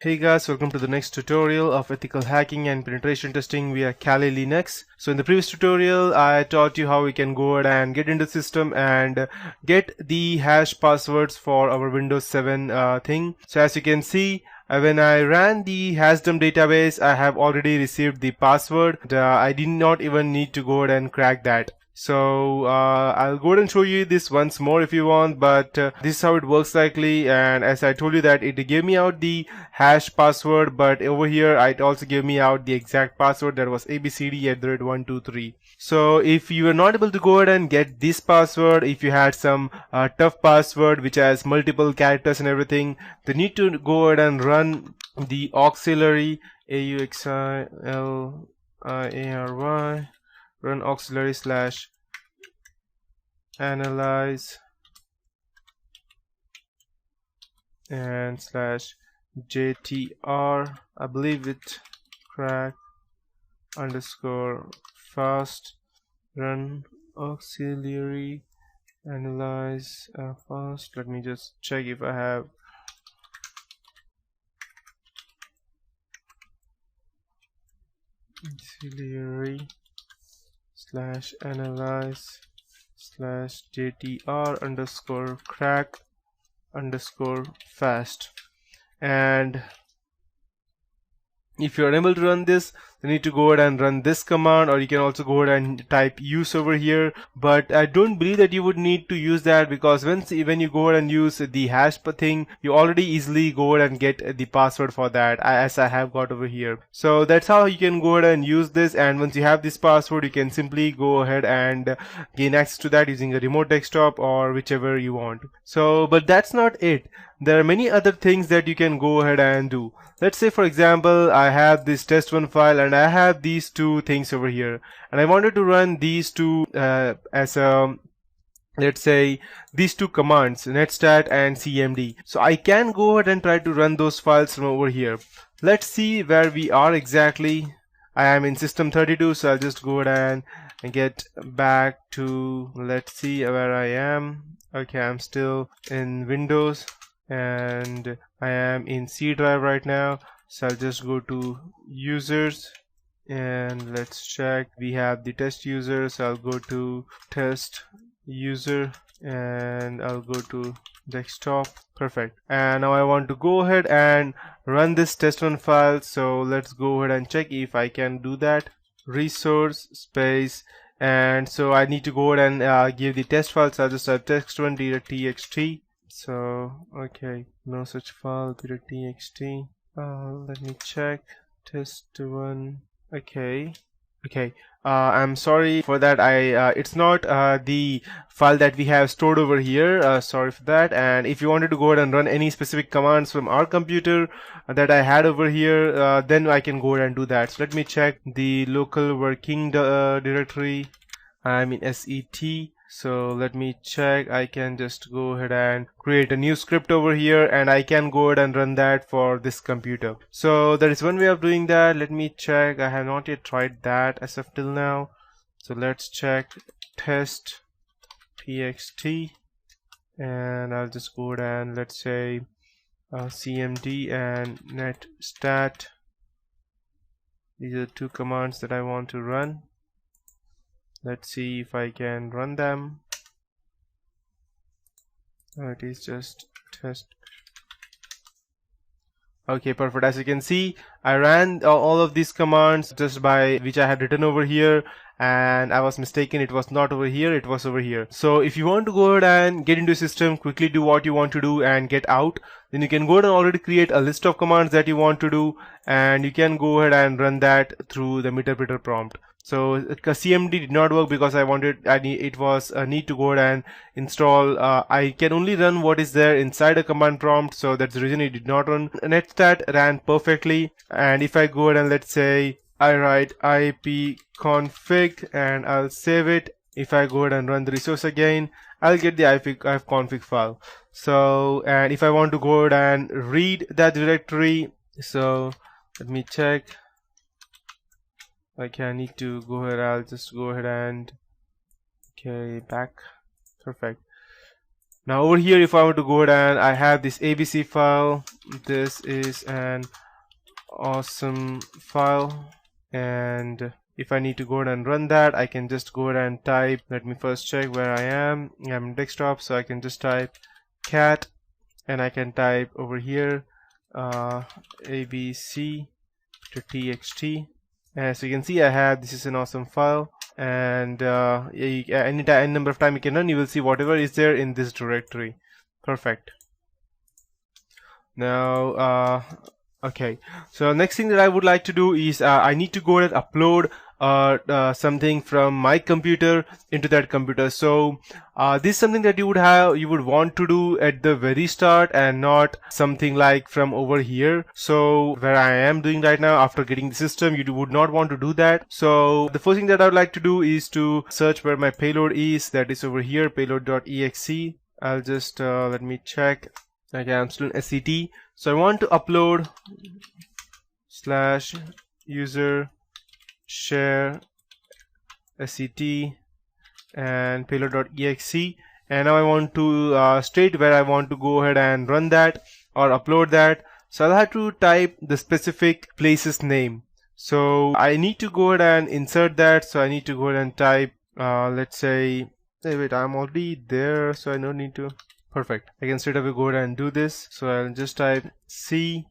Hey guys, welcome to the next tutorial of ethical hacking and penetration testing via Kali Linux. So in the previous tutorial, I taught you how we can go ahead and get into the system and get the hash passwords for our Windows 7 thing. So as you can see, when I ran the hashdom database, I have already received the password. I did not even need to go ahead and crack that. So I'll go ahead and show you this once more if you want, but this is how it works likely. And as I told you that it gave me out the hash password, but over here it also gave me out the exact password, that was abcd@123. So if you are not able to go ahead and get this password, if you had some tough password which has multiple characters and everything, then you need to go ahead and run the auxiliary auxiliary run auxiliary slash analyze and slash JTR, I believe it, crack underscore fast, run auxiliary analyze fast. Let me just check if I have auxiliary slash analyze slash JTR underscore crack underscore fast. And if you're unable to run this, you need to go ahead and run this command, or you can also go ahead and type use over here. But I don't believe that you would need to use that, because when you go ahead and use the hash thing, you already easily go ahead and get the password for that, as I have got over here. So that's how you can go ahead and use this. And once you have this password, you can simply go ahead and gain access to that using a remote desktop or whichever you want. So, but that's not it. There are many other things that you can go ahead and do. Let's say, for example, I have this test1 file and I have these two things over here, and I wanted to run these two as a, let's say, these two commands, netstat and cmd. So I can go ahead and try to run those files from over here. Let's see where we are exactly. I am in system32, so I'll just go ahead and get back to, let's see where I am. Okay, I'm still in Windows and I am in C drive right now. So I'll just go to users and let's check. We have the test user, so I'll go to test user and I'll go to desktop. Perfect. And now I want to go ahead and run this test1 file. So let's go ahead and check if I can do that. Resource space, and so I need to go ahead and give the test file. So I'll just type test1.txt. So okay, no such file .txt. Let me check test1. Okay. I'm sorry for that. It's not the file that we have stored over here. Sorry for that. And if you wanted to go ahead and run any specific commands from our computer that I had over here, then I can go ahead and do that. So let me check the local working directory. I'm in SET. So let me check. I can just go ahead and create a new script over here, and I can go ahead and run that for this computer. So there is one way of doing that. Let me check. I have not yet tried that as of till now. So let's check test txt, and I'll just go ahead and let's say cmd and netstat. These are two commands that I want to run. Let's see if I can run them. It is just test. Okay, perfect. As you can see, I ran all of these commands just by which I had written over here, and I was mistaken. It was not over here, it was over here. So if you want to go ahead and get into a system, quickly do what you want to do and get out, then you can go ahead and already create a list of commands that you want to do, and you can go ahead and run that through the interpreter prompt. So CMD did not work because it was a need to go ahead and install. I can only run what is there inside a command prompt, so that's the reason it did not run. Netstat ran perfectly, and if I go ahead and let's say I write ipconfig and I'll save it. If I go ahead and run the resource again, I'll get the ifconfig file. So, and if I want to go ahead and read that directory, so let me check. Okay, I need to go ahead. I'll just go ahead and okay, back. Perfect. Now over here, if I want to go ahead and I have this ABC file, this is an awesome file, and if I need to go ahead and run that, I can just go ahead and type, let me first check where I am. I'm in desktop, so I can just type cat, and I can type over here abc to txt. As you can see, I have, this is an awesome file, and any number of time you can run, you will see whatever is there in this directory. Perfect. Now okay, so next thing that I would like to do is I need to go ahead and upload something from my computer into that computer. So this is something that you would want to do at the very start, and not something like from over here. So where I am doing right now, after getting the system, you would not want to do that. So the first thing that I would like to do is to search where my payload is. That is over here, payload.exe. I'll just let me check. Okay, I'm still in SCT. So I want to upload /user share SCT and payload.exe, and now I want to state where I want to go ahead and run that or upload that. So I'll have to type the specific place's name. So I need to go ahead and insert that. So I need to go ahead and type let's say, hey, wait, I'm already there, so I don't need to. Perfect. I can straight away go ahead and do this. So I'll just type C:,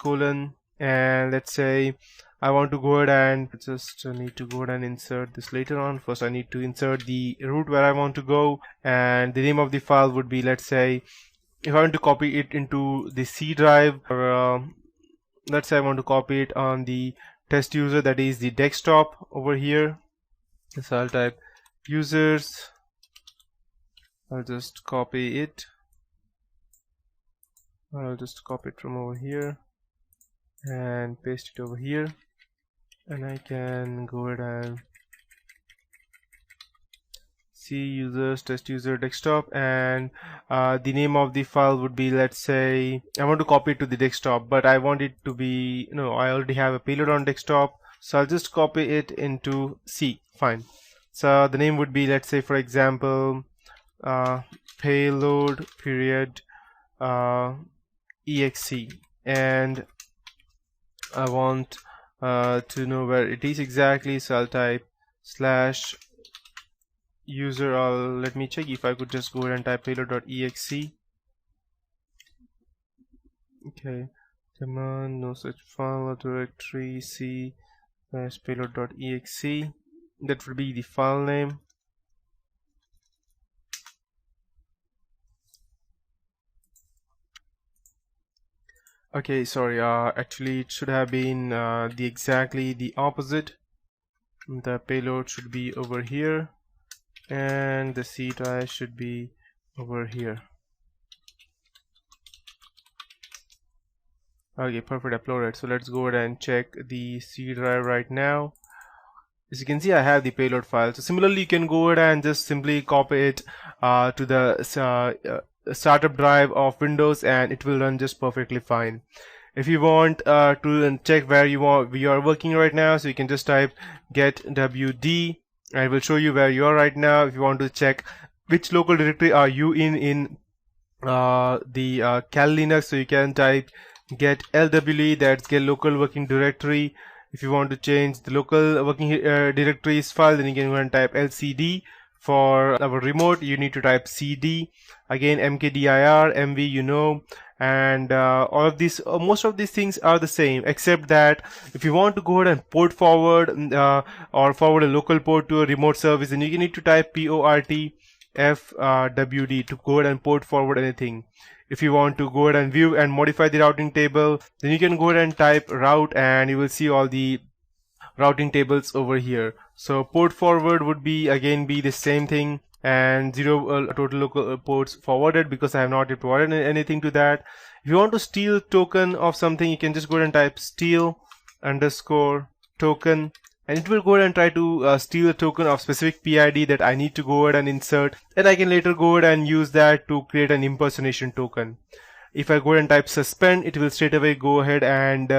and let's say I want to go ahead and just need to go ahead and insert this later on. First I need to insert the route where I want to go, and the name of the file would be, let's say, if I want to copy it into the C drive, or let's say I want to copy it on the test user, that is the desktop over here. So I'll type users, I'll just copy it, I'll just copy it from over here and paste it over here, and I can go ahead and C users, test user, desktop, and the name of the file would be, let's say, I want to copy it to the desktop, but I want it to be, I already have a payload on desktop, so I'll just copy it into C. Fine. So the name would be, let's say, for example, payload period exe, and I want to know where it is exactly, so I'll type /user, let me check if I could just go ahead and type payload.exe. Okay, command, no such file or directory, C/payload.exe. that would be the file name. Okay, sorry, actually it should have been exactly the opposite. The payload should be over here, and the C drive should be over here. Okay, perfect, uploaded. So let's go ahead and check the C drive right now. As you can see, I have the payload file. So similarly, you can go ahead and just simply copy it to the startup drive of Windows, and it will run just perfectly fine. If you want to check where you are working right now, so you can just type get wd, and it will show you where you are right now. If you want to check which local directory are you in the Cal Linux, so you can type get lwd, that's get local working directory. If you want to change the local working directories file, then you can go and type lcd. For our remote, you need to type cd, again mkdir, mv, and all of these, most of these things are the same, except that if you want to go ahead and port forward or forward a local port to a remote service, then you need to type port fwd to go ahead and port forward anything. If you want to go ahead and view and modify the routing table, then you can go ahead and type route, and you will see all the routing tables over here. So port forward would be again be the same thing, and 0 total local ports forwarded, because I have not yet provided anything to that. If you want to steal token of something, you can just go ahead and type steal _ token, and it will go ahead and try to steal a token of specific PID that I need to go ahead and insert, and I can later go ahead and use that to create an impersonation token. If I go ahead and type suspend, it will straight away go ahead and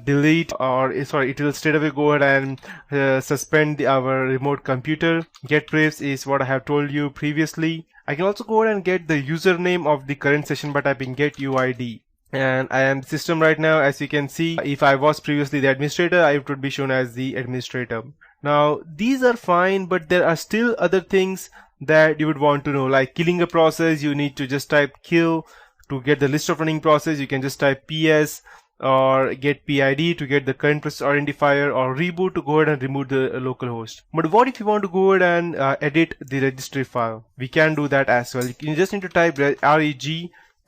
delete, or sorry, it will straight away go ahead and suspend our remote computer. Get prefs is what I have told you previously. I can also go ahead and get the username of the current session by typing get UID. And I am the system right now. As you can see, if I was previously the administrator, I would be shown as the administrator. Now these are fine, but there are still other things that you would want to know, like killing a process. You need to just type kill. To get the list of running process, you can just type ps, or get PID to get the current process identifier, or reboot to go ahead and remove the local host. But what if you want to go ahead and edit the registry file? We can do that as well. You just need to type reg,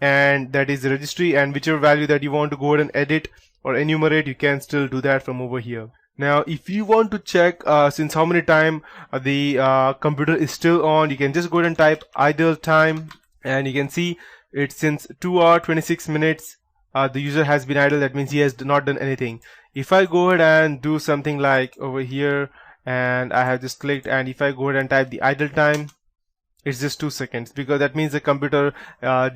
and that is the registry, and whichever value that you want to go ahead and edit or enumerate, you can still do that from over here. Now if you want to check since how many time the computer is still on, you can just go ahead and type idle time, and you can see it's since 2 hours 26 minutes the user has been idle. That means he has not done anything. If I go ahead and do something like over here, and I have just clicked, and if I go ahead and type the idle time, it's just 2 seconds, because that means the computer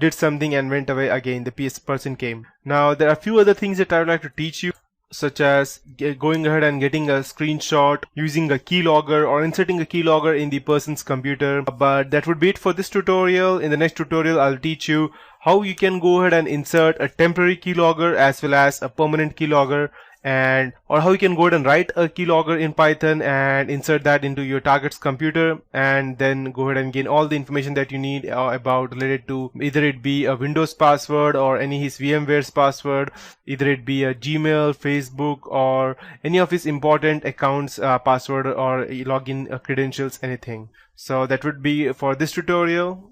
did something and went away again. The PS person came. Now there are a few other things that I would like to teach you, such as going ahead and getting a screenshot, using a keylogger, or inserting a keylogger in the person's computer. But that would be it for this tutorial. In the next tutorial, I'll teach you how you can go ahead and insert a temporary keylogger as well as a permanent keylogger, or how you can go ahead and write a keylogger in Python and insert that into your target's computer, and then go ahead and gain all the information that you need about related to either it be a Windows password or any his VMware's password, either it be a Gmail, Facebook, or any of his important accounts password or login credentials, anything. So that would be for this tutorial.